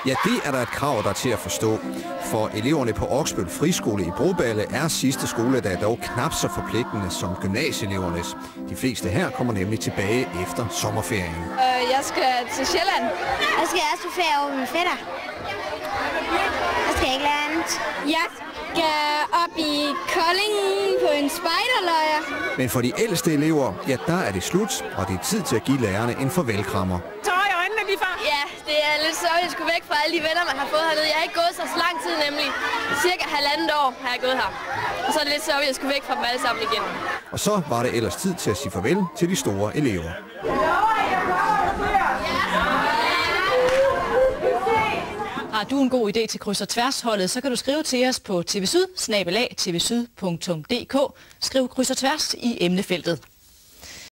Ja, det er der et krav, der er til at forstå. For eleverne på Oksbøl Friskole i Broballe er sidste skoledag dog knap så forpligtende som gymnasieelevernes. De fleste her kommer nemlig tilbage efter sommerferien. Jeg skal til Sjælland. Jeg skal også på ferie over min fætter. Jeg skal ikke lade andet. Jeg skal op i Kolding på en spejderlejr. Men for de ældste elever, ja, der er det slut, og det er tid til at give lærerne en farvelkrammer. Ja, det er lidt sørgeligt at skulle væk fra alle de venner, man har fået hernede. Jeg har ikke gået så lang tid, nemlig cirka 1,5 år har jeg gået her. Og så er det lidt sørgeligt at skulle væk fra dem alle sammen igen. Og så var det ellers tid til at sige farvel til de store elever. Har du en god idé til kryds og tværsholdet, så kan du skrive til os på tvsyd@tvsyd.dk. Skriv kryds og tværs i emnefeltet.